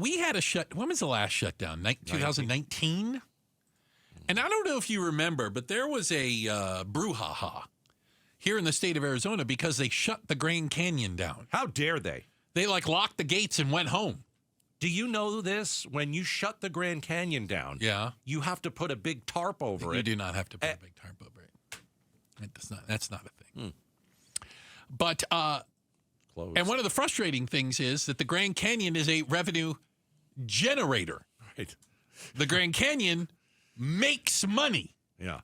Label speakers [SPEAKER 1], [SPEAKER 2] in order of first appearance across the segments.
[SPEAKER 1] we had when was the last shutdown? 2019? And I don't know if you remember, but there was a brouhaha here in the state of Arizona because they shut the Grand Canyon down.
[SPEAKER 2] How dare they?
[SPEAKER 1] They locked the gates and went home.
[SPEAKER 2] Do you know this? When you shut the Grand Canyon down, you have to put a big tarp over it.
[SPEAKER 1] You do not have to put a big tarp over it. That's not a thing. But
[SPEAKER 2] closed.
[SPEAKER 1] And one of the frustrating things is that the Grand Canyon is a revenue generator.
[SPEAKER 2] Right.
[SPEAKER 1] The Grand Canyon makes money.
[SPEAKER 2] Yeah.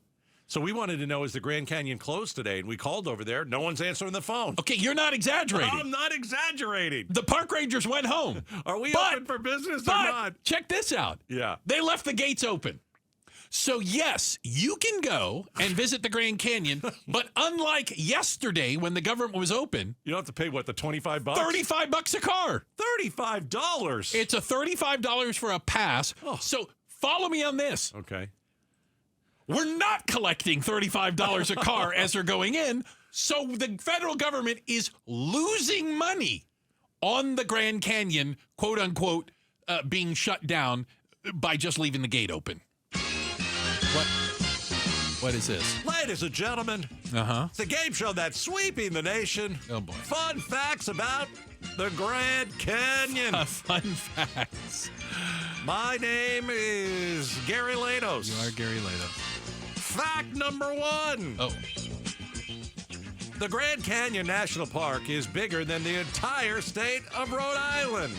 [SPEAKER 2] So we wanted to know, is the Grand Canyon closed today? And we called over there. No one's answering the phone.
[SPEAKER 1] Okay, you're not exaggerating.
[SPEAKER 2] I'm not exaggerating.
[SPEAKER 1] The park rangers went home.
[SPEAKER 2] Are we open for business or not?
[SPEAKER 1] Check this out.
[SPEAKER 2] Yeah.
[SPEAKER 1] They left the gates open. So, yes, you can go and visit the Grand Canyon, but unlike yesterday when the government was open...
[SPEAKER 2] You don't have to pay, what, the $25?
[SPEAKER 1] $35 a car.
[SPEAKER 2] $35?
[SPEAKER 1] It's a $35 for a pass. Oh. So, follow me on this.
[SPEAKER 2] Okay.
[SPEAKER 1] We're not collecting $35 a car as they're going in, so the federal government is losing money on the Grand Canyon, quote-unquote, being shut down by just leaving the gate open. What is this?
[SPEAKER 2] Ladies and gentlemen, it's a game show that's sweeping the nation.
[SPEAKER 1] Oh, boy.
[SPEAKER 2] Fun facts about the Grand Canyon.
[SPEAKER 1] Fun facts.
[SPEAKER 2] My name is Gary Lados.
[SPEAKER 1] You are Gary Lados.
[SPEAKER 2] Fact number 1.
[SPEAKER 1] Oh.
[SPEAKER 2] The Grand Canyon National Park is bigger than the entire state of Rhode Island.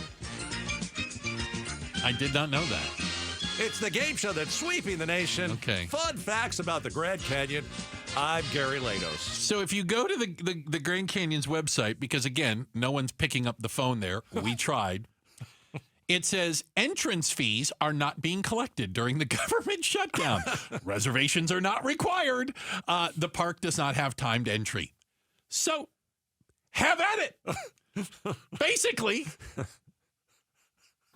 [SPEAKER 1] I did not know that.
[SPEAKER 2] It's the game show that's sweeping the nation.
[SPEAKER 1] Okay.
[SPEAKER 2] Fun facts about the Grand Canyon. I'm Gary Lados.
[SPEAKER 1] So if you go to the Grand Canyon's website, because, again, no one's picking up the phone there. We tried. It says entrance fees are not being collected during the government shutdown. Reservations are not required. The park does not have timed entry. So have at it. Basically...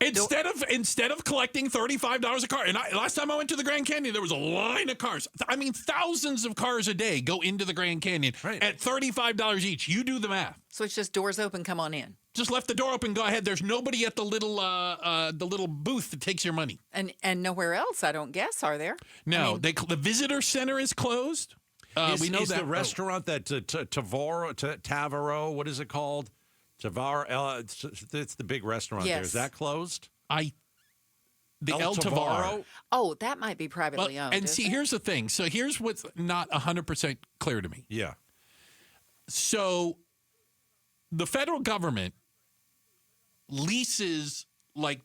[SPEAKER 1] Instead of collecting $35 a car, and last time I went to the Grand Canyon, there was a line of cars. I mean, thousands of cars a day go into the Grand Canyon at $35 each. You do the math.
[SPEAKER 3] So it's just doors open, come on in.
[SPEAKER 1] Just left the door open, go ahead. There's nobody at the little booth that takes your money.
[SPEAKER 3] And nowhere else, I don't guess, are there?
[SPEAKER 1] No, the visitor center is closed. We know that
[SPEAKER 2] the restaurant that Tavaro, what is it called? It's the big restaurant there. Is that closed?
[SPEAKER 1] The El Tavaro.
[SPEAKER 3] Oh, that might be privately owned.
[SPEAKER 1] And see, here's the thing. So here's what's not 100% clear to me.
[SPEAKER 2] Yeah.
[SPEAKER 1] So the federal government leases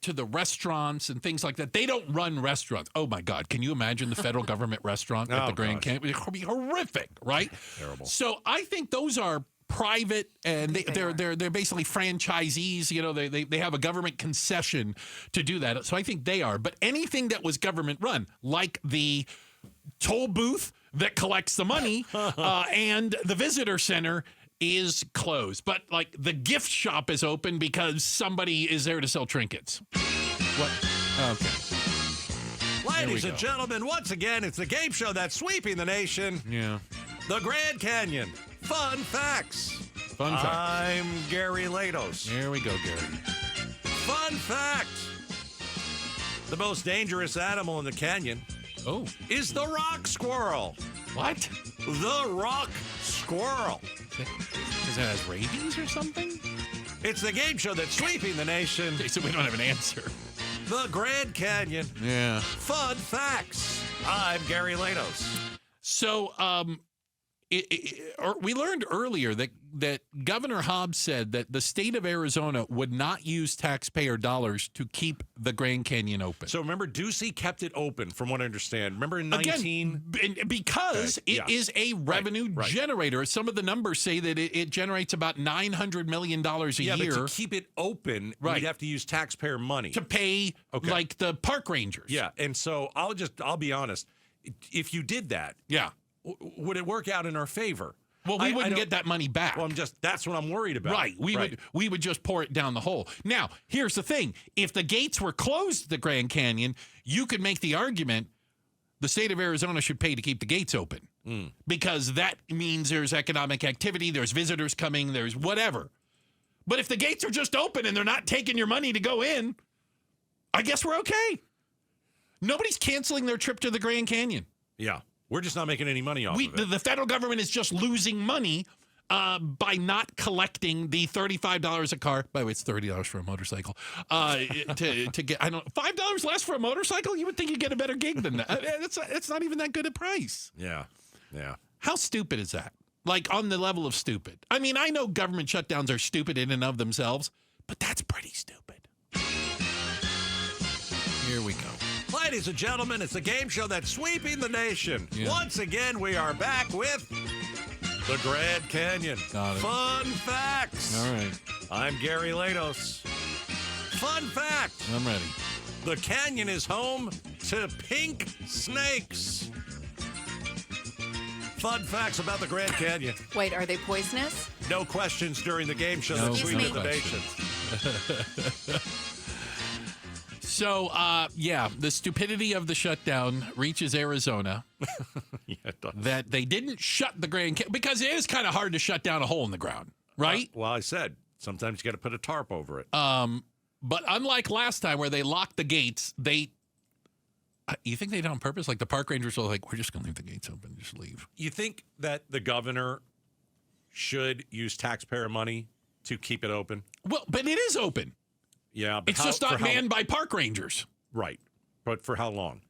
[SPEAKER 1] to the restaurants and things like that. They don't run restaurants. Oh, my God. Can you imagine the federal government restaurant at the Grand Canyon? It would be horrific, right?
[SPEAKER 2] Terrible.
[SPEAKER 1] So I think those are private, and they're basically franchisees. You know, they have a government concession to do that. So I think they are. But anything that was government run, like the toll booth that collects the money and the visitor center, is closed. But the gift shop is open because somebody is there to sell trinkets. What? Okay.
[SPEAKER 2] Ladies and gentlemen, once again, it's the game show that's sweeping the nation.
[SPEAKER 1] Yeah.
[SPEAKER 2] The Grand Canyon. Fun facts.
[SPEAKER 1] Fun facts.
[SPEAKER 2] I'm Gary Lados.
[SPEAKER 1] There we go, Gary.
[SPEAKER 2] Fun fact. The most dangerous animal in the canyon is the rock squirrel.
[SPEAKER 1] What?
[SPEAKER 2] The rock squirrel.
[SPEAKER 1] Because it has rabies or something?
[SPEAKER 2] It's the game show that's sweeping the nation.
[SPEAKER 1] Okay, so we don't have an answer.
[SPEAKER 2] The Grand Canyon.
[SPEAKER 1] Yeah.
[SPEAKER 2] Fun facts. I'm Gary Lados.
[SPEAKER 1] So, we learned earlier that Governor Hobbs said that the state of Arizona would not use taxpayer dollars to keep the Grand Canyon open.
[SPEAKER 2] So remember, Ducey kept it open, from what I understand. Remember in 19?
[SPEAKER 1] Again, because it is a revenue generator. Some of the numbers say that it generates about $900 million a year.
[SPEAKER 2] Yeah, but to keep it open, we'd have to use taxpayer money.
[SPEAKER 1] To pay, the park rangers.
[SPEAKER 2] Yeah, and so I'll be honest. If you did that, would it work out in our favor?
[SPEAKER 1] Well, we wouldn't get that money back.
[SPEAKER 2] Well, that's what I'm worried about.
[SPEAKER 1] Right. We would just pour it down the hole. Now, here's the thing. If the gates were closed to the Grand Canyon, you could make the argument the state of Arizona should pay to keep the gates open. Because that means there's economic activity, there's visitors coming, there's whatever. But if the gates are just open and they're not taking your money to go in, I guess we're okay. Nobody's canceling their trip to the Grand Canyon.
[SPEAKER 2] Yeah. We're just not making any money off of it.
[SPEAKER 1] The federal government is just losing money by not collecting the $35 a car. By the way, it's $30 for a motorcycle. To get, I don't, $5 less for a motorcycle. You would think you'd get a better gig than that. It's not even that good a price.
[SPEAKER 2] Yeah.
[SPEAKER 1] How stupid is that? Like on the level of stupid. I mean, I know government shutdowns are stupid in and of themselves, but that's pretty stupid. Here we go.
[SPEAKER 2] Ladies and gentlemen, it's a game show that's sweeping the nation. Yeah. Once again, we are back with the Grand Canyon.
[SPEAKER 1] Got it.
[SPEAKER 2] Fun facts.
[SPEAKER 1] All right.
[SPEAKER 2] I'm Gary Lados. Fun fact.
[SPEAKER 1] I'm ready.
[SPEAKER 2] The canyon is home to pink snakes. Fun facts about the Grand Canyon.
[SPEAKER 3] Wait, are they poisonous?
[SPEAKER 2] No questions during the game show that's sweeping the nation.
[SPEAKER 1] So, the stupidity of the shutdown reaches Arizona.
[SPEAKER 2] Yeah, it does.
[SPEAKER 1] That they didn't shut the Grand Canyon, because it is kind of hard to shut down a hole in the ground, right?
[SPEAKER 2] Well, I said, sometimes you got to put a tarp over it.
[SPEAKER 1] But unlike last time where they locked the gates, you think they did it on purpose? Like the park rangers were like, we're just going to leave the gates open, just leave.
[SPEAKER 2] You think that the governor should use taxpayer money to keep it open?
[SPEAKER 1] Well, but it is open.
[SPEAKER 2] Yeah. But
[SPEAKER 1] it's just not manned by park rangers.
[SPEAKER 2] Right. But for how long?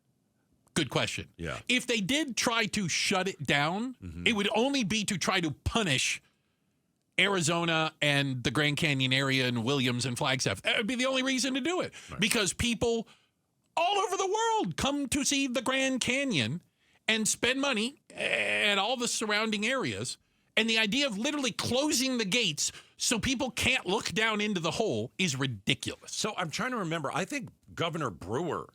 [SPEAKER 1] Good question.
[SPEAKER 2] Yeah.
[SPEAKER 1] If they did try to shut it down, it would only be to try to punish Arizona and the Grand Canyon area and Williams and Flagstaff. That would be the only reason to do it. Right. Because people all over the world come to see the Grand Canyon and spend money at all the surrounding areas. And the idea of literally closing the gates so people can't look down into the hole is ridiculous.
[SPEAKER 2] So I'm trying to remember. I think Governor Brewer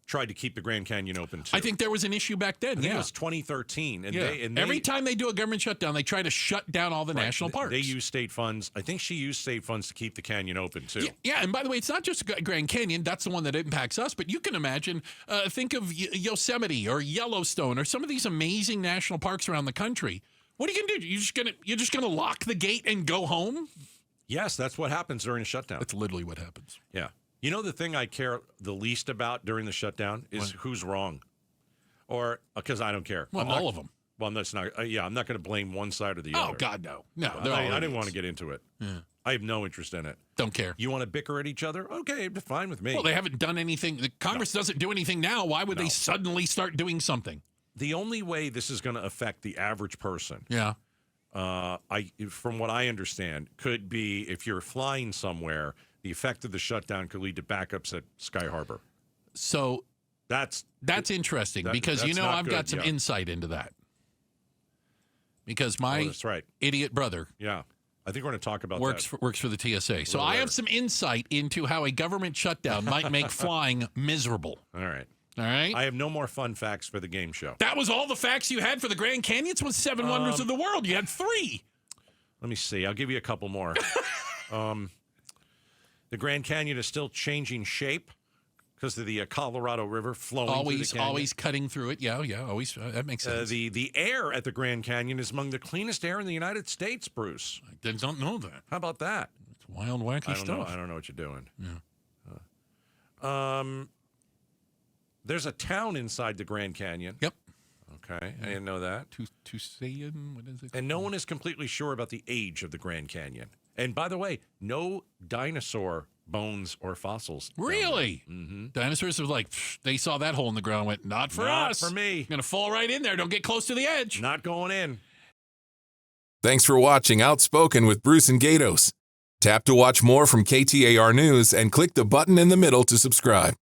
[SPEAKER 2] tried to keep the Grand Canyon open, too.
[SPEAKER 1] I think there was an issue back then.
[SPEAKER 2] I think it was 2013. And
[SPEAKER 1] every time they do a government shutdown, they try to shut down all the national parks.
[SPEAKER 2] They use state funds. I think she used state funds to keep the canyon open, too.
[SPEAKER 1] Yeah, and by the way, it's not just Grand Canyon. That's the one that impacts us. But you can imagine, think of Yosemite or Yellowstone or some of these amazing national parks around the country. What are you going to do? You're just gonna lock the gate and go home?
[SPEAKER 2] Yes, that's what happens during a shutdown.
[SPEAKER 1] That's literally what happens.
[SPEAKER 2] Yeah. You know, the thing I care the least about during the shutdown is who's wrong. Or, because I don't care.
[SPEAKER 1] Well, all of them.
[SPEAKER 2] Well, that's not, I'm not going to blame one side or the other.
[SPEAKER 1] Oh, God, no. No,
[SPEAKER 2] I didn't want to get into it. Yeah. I have no interest in it.
[SPEAKER 1] Don't care.
[SPEAKER 2] You want to bicker at each other? Okay, fine with me.
[SPEAKER 1] Well, they haven't done anything. The Congress doesn't do anything now. Why would they suddenly start doing something?
[SPEAKER 2] The only way this is going to affect the average person, from what I understand, could be if you're flying somewhere, the effect of the shutdown could lead to backups at Sky Harbor.
[SPEAKER 1] So that's interesting because I've got some insight into that. Because my idiot brother,
[SPEAKER 2] I think we're going to talk about
[SPEAKER 1] works for the TSA. So I have some insight into how a government shutdown might make flying miserable.
[SPEAKER 2] All right.
[SPEAKER 1] I
[SPEAKER 2] have no more fun facts for the game show.
[SPEAKER 1] That was all the facts you had for the Grand Canyon? It's with 7 wonders of the world. You had 3.
[SPEAKER 2] Let me see. I'll give you a couple more. The Grand Canyon is still changing shape because of the Colorado River flowing through the canyon.
[SPEAKER 1] Always cutting through it. Yeah, always. That makes sense.
[SPEAKER 2] The air at the Grand Canyon is among the cleanest air in the United States, Bruce.
[SPEAKER 1] I don't know that.
[SPEAKER 2] How about that?
[SPEAKER 1] It's wild, wacky stuff.
[SPEAKER 2] I don't know what you're doing.
[SPEAKER 1] Yeah.
[SPEAKER 2] There's a town inside the Grand Canyon.
[SPEAKER 1] Yep.
[SPEAKER 2] Okay, I didn't know that.
[SPEAKER 1] Tusayan, what is it?
[SPEAKER 2] And no one is completely sure about the age of the Grand Canyon. And by the way, no dinosaur bones or fossils.
[SPEAKER 1] Really? Mm-hmm. Dinosaurs were like, they saw that hole in the ground and went, not for us.
[SPEAKER 2] Not for me.
[SPEAKER 1] I'm going to fall right in there. Don't get close to the edge.
[SPEAKER 2] Not going in.
[SPEAKER 4] Thanks for watching Outspoken with Bruce and Gaydos. Tap to watch more from KTAR News and click the button in the middle to subscribe.